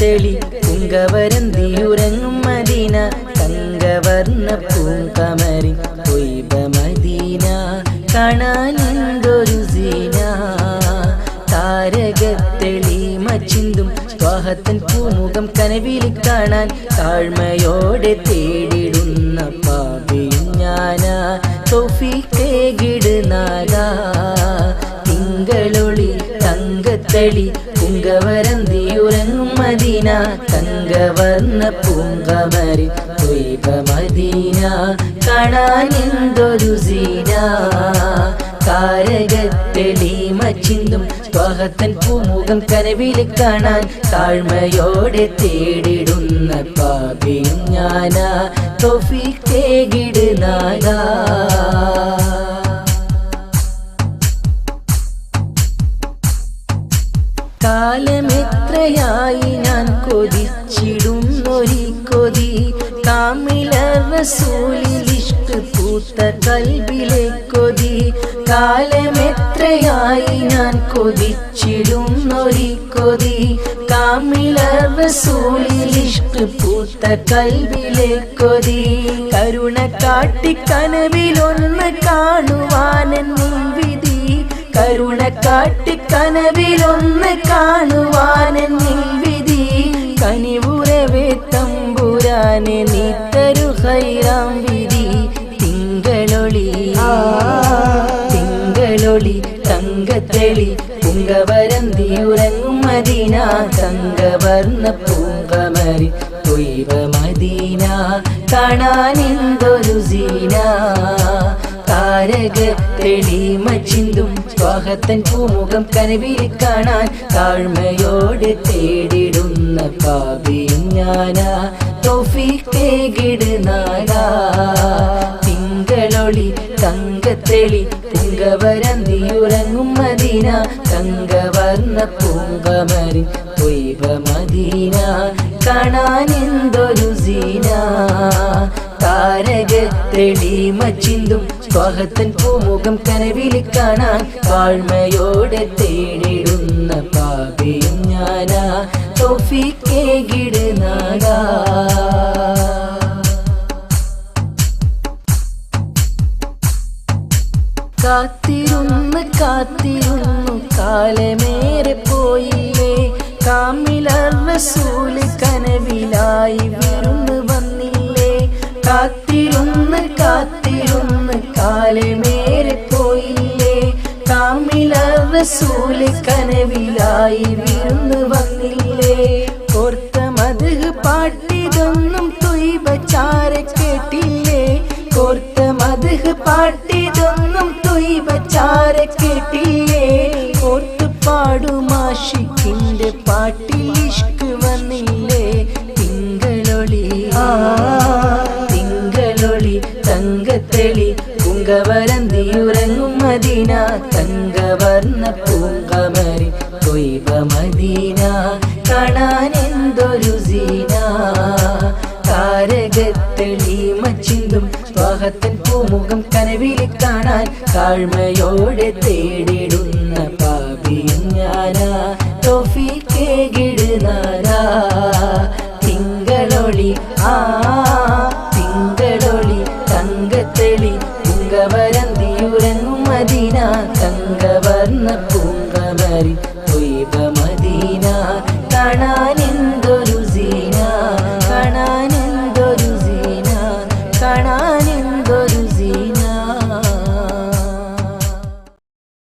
തങ്കത്തെളി പുങ്കവരന്തിയുറങ്ങും Medina തങ്കവർണ്ണ പൂങ്കമരി Taiba Medina കാണാൻ എന്തൊരു സീന താരകത്തെളി മച്ചിന്തും സ്വാഹത്തൻ പൂമുഖം കനവിൽ കാണാൻ താഴ്മയോടെ തേടിടുന്ന പാപിയും ഞാനാ തൗഫീഖേകിടുന്നാദാ തിങ്കളൊളി തങ്കത്തെളി പുങ്കവരന്തിയുറങ്ങും മദീന തങ്കവർണ്ണ പൂങ്കമരി ത്വയ്ബ മദീന കാണാൻ എന്തൊരു സീന താരകത്തെളി മച്ചിന്തും സ്വാഹത്തൻ പൂമുഖം കനവിൽ കാണാൻ താഴ്മയോടെ തേടിടുന്ന പാപിയും ഞാനാ തൗഫീഖേകിടുന്നാദാ കാലമെത്രയായി ഞാൻ കൊതിച്ചിടുന്നൊരി കൊതി കാമില റസൂലിൽ ഇഷ്ക് പൂത്ത കൽബിലെ കൊതി കാലമെത്രയായി ഞാൻ കൊതിച്ചിടുന്നൊരി കൊതി കാമില റസൂലിൽ ഇഷ്ക് പൂത്ത കൽബിലെ കൊതി കരുണ കാട്ടി കനവിലൊന്ന് കാണുവാനെന്നിൽ വിധി കരുണ കാട്ടി കനവിലൊന്ന് കാണുവാനെന്നിൽ വിധി കനിവുറവേ തമ്പുരാനെ നീ തരു ഹൈറാം വിധി തിങ്കളൊളി തിങ്കളൊളി തങ്കത്തെളി പുങ്കവരന്തിയുറങ്ങും മദീന തങ്കവർണ്ണ പൂങ്കമരി ത്വയ്ബ മദീന കാണാൻ എന്തൊരു സീന താരകത്തെളി മച്ചിന്തും സ്വാഹത്തൻ പൂമുഖം കനവിൽ കാണാൻ താഴ്മയോടെ തേടിടുന്ന പാപിയും ഞാനാ തൗഫീഖേകിടുന്നാദാ തിങ്കളൊളി തങ്കത്തെളി പുങ്കവരന്തിയുറങ്ങും മദീന തങ്കവർണ്ണ പൂങ്കമരി ത്വയ്ബ മദീന കാണാൻ എന്തൊരു സീന താരകത്തെളി മച്ചിന്തും സ്വാഹത്തൻ പൂമുഖം കനവിൽ കാണാൻ താഴ്മയോടെ തേടിടുന്ന പാപിയും ഞാനാ തൗഫീഖേകിടുന്നാദാ കാത്തിരുന്ന് കാത്തിരുന്നു കാലമേറെ പോയില്ലേ കാമില റസൂല് കനവിലായി വിരുന്ന് വന്നില്ലേ കാത്തിരുന്ന് കാത്തിരുന്ന് കാലമേറെ പോയില്ലേ കാമില റസൂല് കനവിലായി വിരുന്ന് വന്നില്ലേ കോർത്ത മദ്ഹ് പാട്ടിതൊന്നും ത്വയ്ബ ചാര കേട്ടില്ലേ കോർത്ത മദ്ഹ് പാട്ടിതൊന്നും ത്വയ്ബ ചാര കേട്ടില്ലേ ഓർത്തു പാടുമാഷിക്കിന്റെ പാട്ടിൽ ഇഷ്ക് വന്നില്ലേ തിങ്കളൊളി തിങ്കളൊളി തങ്കത്തെളി പുങ്കവരന്തിയുറങ്ങും മദീന തങ്കവർണ്ണ പൂങ്കമരി ത്വയ്ബ മദീന കാണാൻ എന്തൊരു സീന താരകത്തെളി മച്ചിന്തും സ്വാഹത്തൻ പൂമുഖം കനവിൽ കാണാൻ താഴ്മയോടെ തേടിടുന്ന പാപിയും ഞാനാ തൗഫീഖേകിടുന്നാദാ തിങ്കളൊളി തിങ്കളൊളി തങ്കത്തെളി പുങ്കവരന്തിയുറങ്ങും മദീന തങ്കവർണ്ണ പൂങ്കമരി ത്വയ്ബ മദീന കാണാൻ എന്തൊരു സീന കാണാൻ എന്തൊരു സീന കാണാൻ എന്തൊരു സീന